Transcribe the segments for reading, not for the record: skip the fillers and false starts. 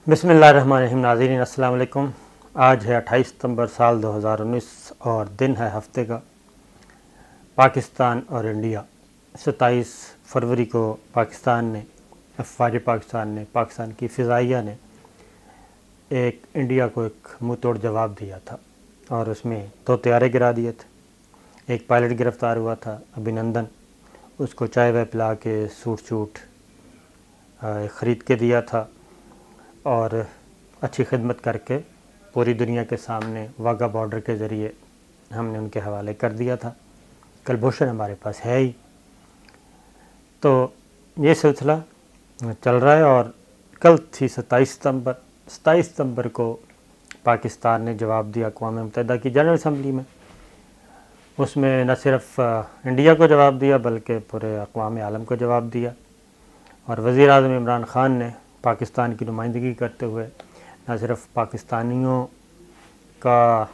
بسم اللہ الرحمن الرحیم۔ ناظرین السلام علیکم۔ آج ہے 28 ستمبر سال 2019 اور دن ہے ہفتے کا۔ پاکستان اور انڈیا 27 فروری کو پاکستان نے افواج پاکستان کی فضائیہ نے انڈیا کو ایک منہ توڑ جواب دیا تھا اور اس میں 2 طیارے گرا دیے تھے۔ ایک پائلٹ گرفتار ہوا تھا ابھینندن، اس کو چائے وائے پلا کے سوٹ خرید کے دیا تھا اور اچھی خدمت کر کے پوری دنیا کے سامنے واگا بارڈر کے ذریعے ہم نے ان کے حوالے کر دیا تھا۔ کلبھوشن ہمارے پاس ہے ہی، تو یہ سلسلہ چل رہا ہے۔ اور کل تھی 27 ستمبر کو پاکستان نے جواب دیا اقوام متحدہ کی جنرل اسمبلی میں۔ اس میں نہ صرف انڈیا کو جواب دیا بلکہ پورے اقوام عالم کو جواب دیا، اور وزیر اعظم عمران خان نے پاکستان کی نمائندگی کرتے ہوئے نہ صرف پاکستانیوں کا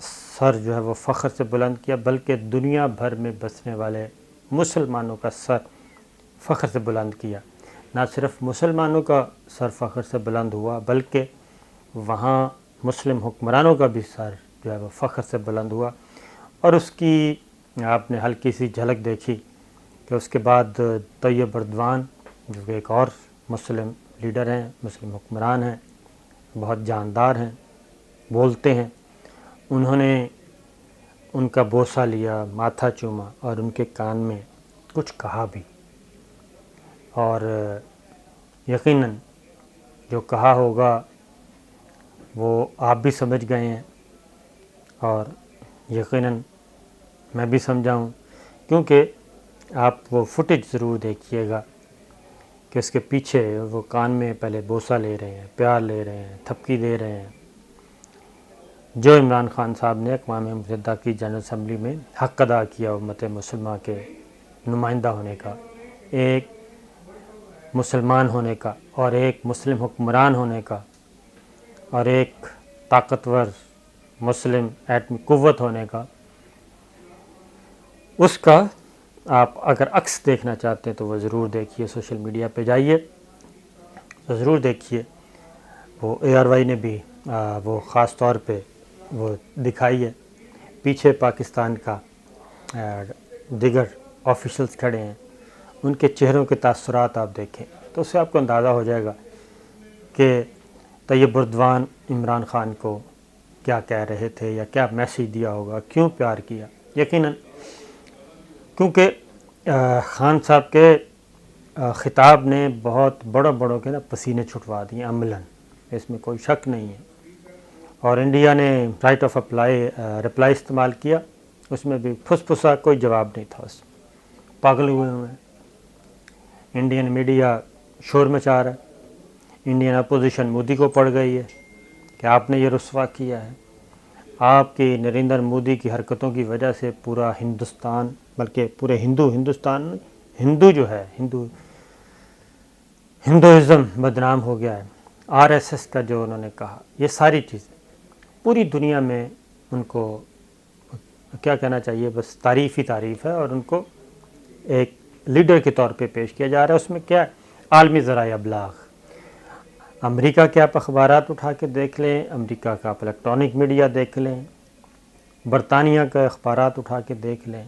سر جو ہے وہ فخر سے بلند کیا بلکہ دنیا بھر میں بسنے والے مسلمانوں کا سر فخر سے بلند کیا۔ نہ صرف مسلمانوں کا سر فخر سے بلند ہوا بلکہ وہاں مسلم حکمرانوں کا بھی سر جو ہے وہ فخر سے بلند ہوا۔ اور اس کی آپ نے ہلکی سی جھلک دیکھی کہ اس کے بعد طیب اردوان جو کہ ایک اور مسلم لیڈر ہیں، مسلم حکمران ہیں، بہت جاندار ہیں، بولتے ہیں، انہوں نے ان کا بوسہ لیا، ماتھا چوما اور ان کے کان میں کچھ کہا بھی، اور یقیناً جو کہا ہوگا وہ آپ بھی سمجھ گئے ہیں اور یقیناً میں بھی سمجھا ہوں، کیونکہ آپ وہ فوٹیج ضرور دیکھیے گا کہ اس کے پیچھے وہ کان میں پہلے بوسہ لے رہے ہیں، پیار لے رہے ہیں، تھپکی دے رہے ہیں، جو عمران خان صاحب نے اقوام متحدہ کی جنرل اسمبلی میں حق ادا کیا امت مسلمہ کے نمائندہ ہونے کا، ایک مسلمان ہونے کا اور ایک مسلم حکمران ہونے کا اور ایک طاقتور مسلم ایٹمی قوت ہونے کا۔ اس کا آپ اگر عکس دیکھنا چاہتے ہیں تو وہ ضرور دیکھیے، سوشل میڈیا پہ جائیے تو ضرور دیکھیے۔ وہ ARY نے بھی وہ خاص طور پہ وہ دکھائی ہے، پیچھے پاکستان کا دیگر آفیشلز کھڑے ہیں، ان کے چہروں کے تاثرات آپ دیکھیں تو اس سے آپ کو اندازہ ہو جائے گا کہ طیب اردوان عمران خان کو کیا کہہ رہے تھے یا کیا میسیج دیا ہوگا، کیوں پیار کیا۔ یقیناً کیونکہ خان صاحب کے خطاب نے بہت بڑوں کے پسینے چھٹوا دیے عملاً، اس میں کوئی شک نہیں ہے۔ اور انڈیا نے رائٹ آف رپلائی استعمال کیا، اس میں بھی پھسا کوئی جواب نہیں تھا، اس میں پاگل ہوئے ہیں۔ انڈین میڈیا شور مچا رہا ہے، انڈین اپوزیشن مودی کو پڑ گئی ہے کہ آپ نے یہ رسوا کیا ہے۔ آپ کی نریندر مودی کی حرکتوں کی وجہ سے پورا ہندوستان بلکہ پورے ہندو جو ہے ہندوازم بدنام ہو گیا ہے۔ RSS کا جو انہوں نے کہا، یہ ساری چیزیں پوری دنیا میں ان کو کیا کہنا چاہیے، بس تعریف ہی تعریف ہے، اور ان کو ایک لیڈر کے طور پہ پیش کیا جا رہا ہے۔ اس میں کیا ہے، عالمی ذرائع ابلاغ، امریکہ کے آپ اخبارات اٹھا کے دیکھ لیں، امریکہ کا آپ الیکٹرانک میڈیا دیکھ لیں، برطانیہ کا اخبارات اٹھا کے دیکھ لیں،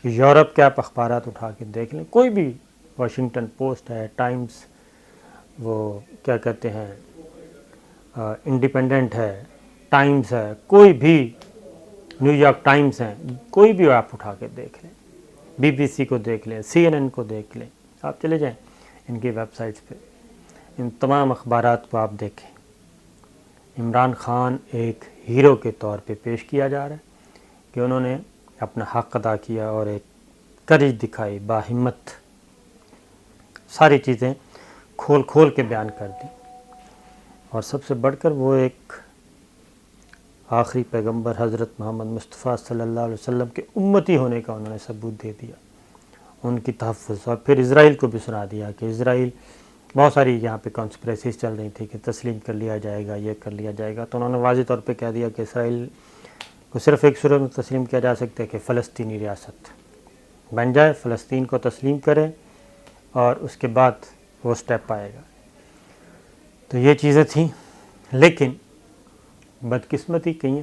یورپ کے آپ اخبارات اٹھا کے دیکھ لیں، کوئی بھی واشنگٹن پوسٹ ہے، ٹائمز، وہ کیا کہتے ہیں انڈیپینڈنٹ ہے، ٹائمز ہے، کوئی بھی نیو یارک ٹائمز ہیں، کوئی بھی آپ اٹھا کے دیکھ لیں، BBC کو دیکھ لیں، CNN کو دیکھ لیں، آپ چلے جائیں ان کی ویب سائٹس پہ، ان تمام اخبارات کو آپ دیکھیں۔ عمران خان ایک ہیرو کے طور پہ پیش کیا جا رہا ہے کہ انہوں نے اپنا حق ادا کیا اور ایک کریج دکھائی، باہمت، ساری چیزیں کھول کے بیان کر دی، اور سب سے بڑھ کر وہ ایک آخری پیغمبر حضرت محمد مصطفیٰ صلی اللہ علیہ وسلم کے امتی ہونے کا انہوں نے ثبوت دے دیا، ان کی تحفظ۔ اور پھر اسرائیل کو بھی سنا دیا کہ اسرائیل، بہت ساری یہاں پہ کانسپریسیز چل رہی تھی کہ تسلیم کر لیا جائے گا، یہ کر لیا جائے گا، تو انہوں نے واضح طور پہ کہہ دیا کہ اسرائیل کو صرف ایک صورت میں تسلیم کیا جا سکتا ہے کہ فلسطینی ریاست بن جائے، فلسطین کو تسلیم کریں، اور اس کے بعد وہ سٹیپ آئے گا۔ تو یہ چیزیں تھیں، لیکن بدقسمتی کہیں ہے،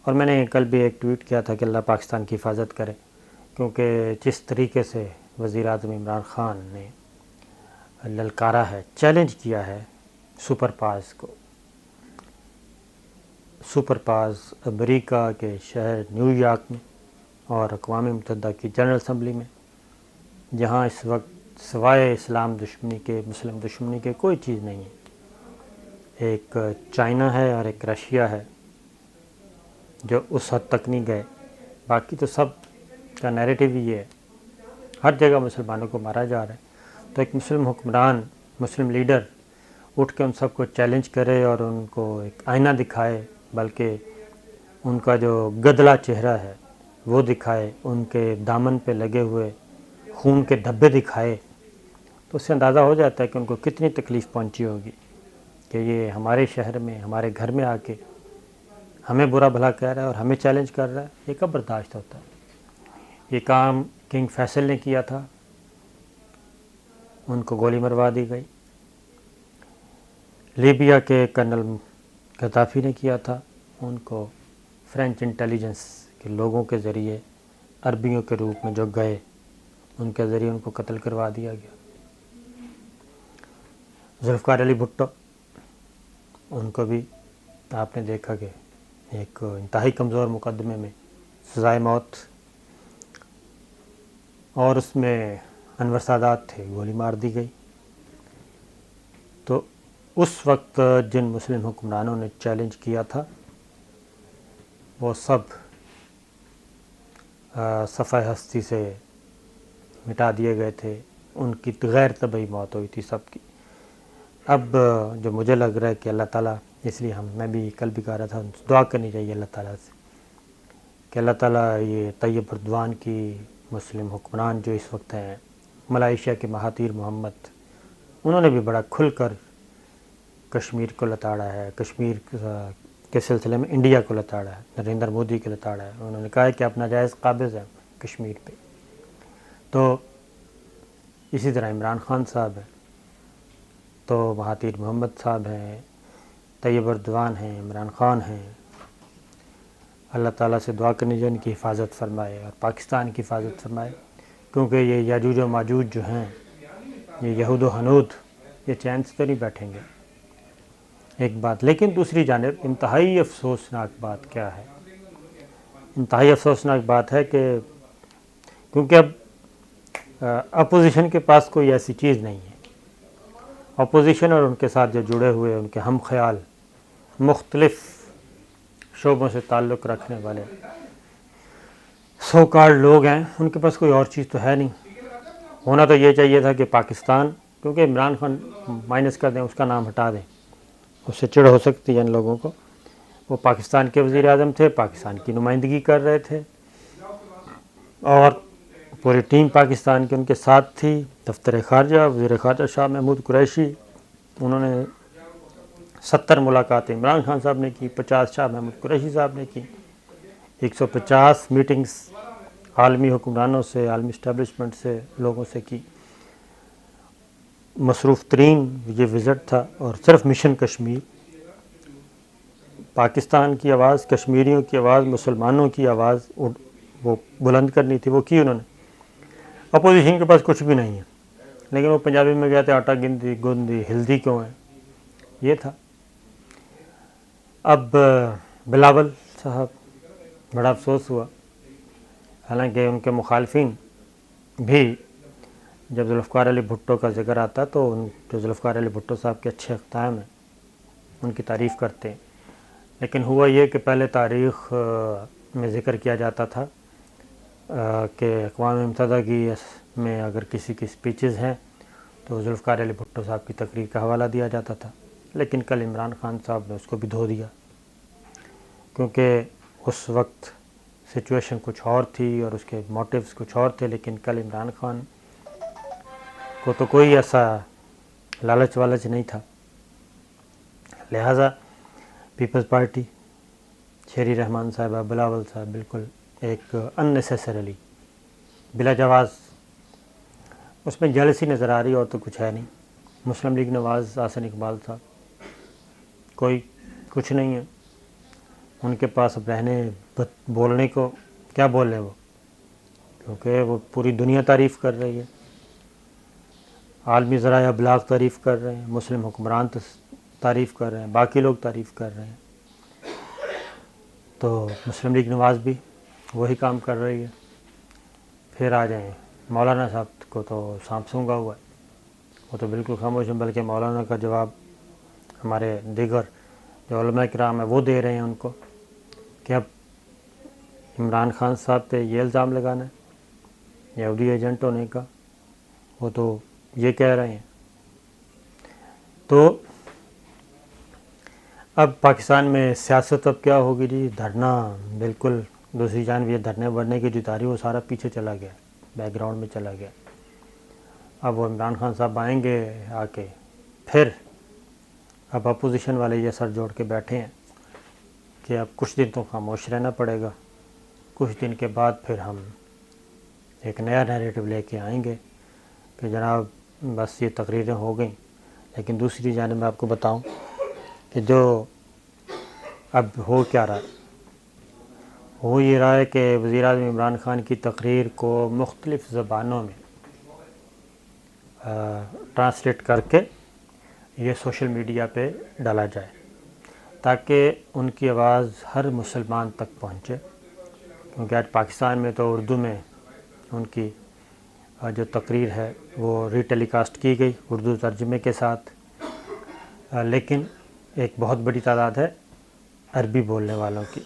اور میں نے کل بھی ایک ٹویٹ کیا تھا کہ اللہ پاکستان کی حفاظت کرے، کیونکہ جس طریقے سے وزیر اعظم عمران خان نے للکارا ہے، چیلنج کیا ہے سپر پاورز کو، سپر پاورز امریکہ کے شہر نیو یارک میں اور اقوام متحدہ کی جنرل اسمبلی میں، جہاں اس وقت سوائے اسلام دشمنی کے، مسلم دشمنی کے کوئی چیز نہیں ہے، ایک چائنا ہے اور ایک رشیا ہے جو اس حد تک نہیں گئے، باقی تو سب کا نیریٹو ہی یہ ہے، ہر جگہ مسلمانوں کو مارا جا رہا ہے۔ تو ایک مسلم حکمران، مسلم لیڈر اٹھ کے ان سب کو چیلنج کرے اور ان کو ایک آئینہ دکھائے، بلکہ ان کا جو گدلا چہرہ ہے وہ دکھائے، ان کے دامن پہ لگے ہوئے خون کے دھبے دکھائے، تو اس سے اندازہ ہو جاتا ہے کہ ان کو کتنی تکلیف پہنچی ہوگی کہ یہ ہمارے شہر میں، ہمارے گھر میں آ کے ہمیں برا بھلا کہہ رہا ہے اور ہمیں چیلنج کر رہا ہے۔ یہ کب برداشت ہوتا ہے؟ یہ کام کنگ فیصل نے کیا تھا، ان کو گولی مروا دی گئی۔ لیبیا کے کرنل غدافی نے کیا تھا، ان کو فرینچ انٹیلیجنس کے لوگوں کے ذریعے، عربیوں کے روپ میں جو گئے، ان کے ذریعے ان کو قتل کروا دیا گیا۔ ذوالفقار علی بھٹو، ان کو بھی آپ نے دیکھا کہ ایک انتہائی کمزور مقدمے میں سزائے موت، اور اس میں انور سادات تھے، گولی مار دی گئی۔ تو اس وقت جن مسلم حکمرانوں نے چیلنج کیا تھا وہ سب صفحہ ہستی سے مٹا دیے گئے تھے، ان کی غیر طبعی موت ہوئی تھی سب کی۔ اب جو مجھے لگ رہا ہے کہ اللہ تعالیٰ، اس لیے میں بھی کل بھی کہہ رہا تھا، دعا کرنی چاہیے اللہ تعالیٰ سے کہ اللہ تعالیٰ یہ طیب اردوان کی مسلم حکمران جو اس وقت ہیں، ملائیشیا کے مہاتیر محمد، انہوں نے بھی بڑا کھل کر کشمیر کو لتاڑا ہے، کشمیر کے سلسلے میں انڈیا کو لتاڑا ہے، نریندر مودی کو لتاڑا ہے۔ انہوں نے کہا ہے کہ اپنا جائز قابض ہے کشمیر پہ۔ تو اسی طرح عمران خان صاحب ہیں، تو مہاتیر محمد صاحب ہیں، طیب اردوان ہیں، عمران خان ہیں۔ اللہ تعالیٰ سے دعا کرنی جو ان کی حفاظت فرمائے اور پاکستان کی حفاظت فرمائے، کیونکہ یہ یاجوج و ماجوج جو ہیں، یہ یہود و ہنود، یہ چین سے تو نہیں بیٹھیں گے، ایک بات۔ لیکن دوسری جانب انتہائی افسوسناک بات کیا ہے؟ انتہائی افسوسناک بات ہے کہ کیونکہ اب اپوزیشن کے پاس کوئی ایسی چیز نہیں ہے، اپوزیشن اور ان کے ساتھ جو جڑے ہوئے ان کے ہم خیال، مختلف شعبوں سے تعلق رکھنے والے سو کالڈ لوگ ہیں، ان کے پاس کوئی اور چیز تو ہے نہیں۔ ہونا تو یہ چاہیے تھا کہ پاکستان، کیونکہ عمران خان مائنس کر دیں، اس کا نام ہٹا دیں، اس سے چڑ ہو سکتی ہے ان لوگوں کو۔ وہ پاکستان کے وزیر اعظم تھے، پاکستان کی نمائندگی کر رہے تھے، اور پوری ٹیم پاکستان کی ان کے ساتھ تھی۔ دفتر خارجہ، وزیر خارجہ شاہ محمود قریشی، انہوں نے 70 ملاقاتیں عمران خان صاحب نے کی، 50 شاہ محمود قریشی صاحب نے کی، 150 میٹنگز عالمی حکمرانوں سے، عالمی اسٹیبلشمنٹ سے، لوگوں سے کی۔ مصروف ترین یہ وزٹ تھا، اور صرف مشن کشمیر، پاکستان کی آواز، کشمیریوں کی آواز، مسلمانوں کی آواز وہ بلند کرنی تھی، وہ کی انہوں نے۔ اپوزیشن کے پاس کچھ بھی نہیں ہے، لیکن وہ پنجابی میں کہتے ہیں آٹا گندی گندی ہلدی کیوں ہے، یہ تھا۔ اب بلاول صاحب، بڑا افسوس ہوا، حالانکہ ان کے مخالفین بھی جب ذوالفقار علی بھٹو کا ذکر آتا تو جو ذوالفقار علی بھٹو صاحب کے اچھے اقدام ہیں ان کی تعریف کرتے ہیں، لیکن ہوا یہ کہ پہلے تاریخ میں ذکر کیا جاتا تھا کہ اقوام متحدہ کی میں اگر کسی کی سپیچز ہیں تو ذوالفقار علی بھٹو صاحب کی تقریر کا حوالہ دیا جاتا تھا، لیکن کل عمران خان صاحب نے اس کو بھی دھو دیا، کیونکہ اس وقت سچویشن کچھ اور تھی اور اس کے موٹیوز کچھ اور تھے۔ لیکن کل عمران خان کو تو کوئی ایسا لالچ والچ نہیں تھا، لہٰذا پیپلز پارٹی، شیری رحمان صاحبہ، بلاول صاحب بالکل ایک اننیسیسریلی، بلا جواز، اس میں جیلسی نظر آ رہی اور تو کچھ ہے نہیں۔ مسلم لیگ نواز حسن اقبال صاحب کوئی کچھ نہیں ہے ان کے پاس اب رہنے بولنے کو، کیا بول رہے ہیں وہ، کیونکہ وہ پوری دنیا تعریف کر رہی ہے، عالمی ذرائع ابلاغ تعریف کر رہے ہیں، مسلم حکمران تعریف کر رہے ہیں، باقی لوگ تعریف کر رہے ہیں، تو مسلم لیگ نواز بھی وہی کام کر رہی ہے۔ پھر آ جائیں مولانا صاحب کو تو سانپ سونگھا ہوا ہے، وہ تو بالکل خاموش ہیں، بلکہ مولانا کا جواب ہمارے دیگر جو علماء کرام ہیں وہ دے رہے ہیں ان کو کہ اب عمران خان صاحب پہ یہ الزام لگانا ہے یہودی ایجنٹ ہونے کا، وہ تو یہ کہہ رہے ہیں۔ تو اب پاکستان میں سیاست اب کیا ہوگی جی، دھرنا بالکل دوسری جانب یہ دھرنے بڑھنے کی جو تاریخ وہ سارا پیچھے چلا گیا، بیک گراؤنڈ میں چلا گیا۔ اب وہ عمران خان صاحب آئیں گے آ کے، پھر اب اپوزیشن والے یہ سر جوڑ کے بیٹھے ہیں کہ اب کچھ دن تو خاموش رہنا پڑے گا، کچھ دن کے بعد پھر ہم ایک نیا نیریٹو لے کے آئیں گے کہ جناب بس یہ تقریریں ہو گئیں۔ لیکن دوسری جانب میں آپ کو بتاؤں کہ جو اب ہو کیا رہا ہے، ہو یہ رہا ہے کہ وزیر اعظم عمران خان کی تقریر کو مختلف زبانوں میں ٹرانسلیٹ کر کے یہ سوشل میڈیا پہ ڈالا جائے تاکہ ان کی آواز ہر مسلمان تک پہنچے، کیونکہ آج پاکستان میں تو اردو میں ان کی جو تقریر ہے وہ ری ٹیلی کاسٹ کی گئی اردو ترجمے کے ساتھ، لیکن ایک بہت بڑی تعداد ہے عربی بولنے والوں کی،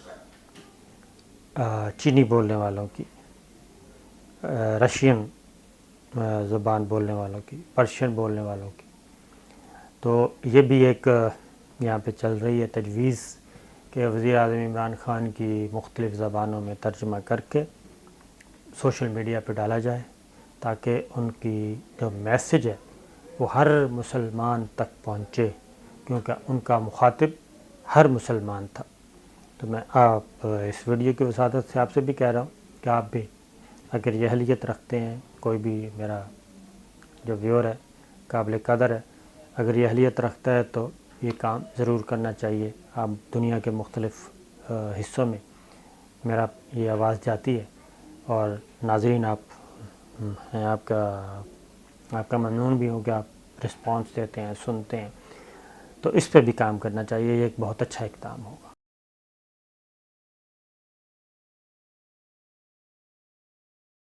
چینی بولنے والوں کی، رشین زبان بولنے والوں کی، پرشین بولنے والوں کی۔ تو یہ بھی ایک یہاں پہ چل رہی ہے تجویز کہ وزیر اعظم عمران خان کی مختلف زبانوں میں ترجمہ کر کے سوشل میڈیا پہ ڈالا جائے تاکہ ان کی جو میسج ہے وہ ہر مسلمان تک پہنچے، کیونکہ ان کا مخاطب ہر مسلمان تھا۔ تو میں آپ اس ویڈیو کی وسعت سے آپ سے بھی کہہ رہا ہوں کہ آپ بھی اگر یہ اہلیت رکھتے ہیں، کوئی بھی میرا جو ویور ہے قابل قدر ہے، اگر یہ اہلیت رکھتا ہے تو یہ کام ضرور کرنا چاہیے۔ آپ دنیا کے مختلف حصوں میں میرا یہ آواز جاتی ہے، اور ناظرین آپ کا ممنون بھی ہو کہ آپ رسپانس دیتے ہیں، سنتے ہیں، تو اس پہ بھی کام کرنا چاہیے، یہ ایک بہت اچھا اقدام ہوگا۔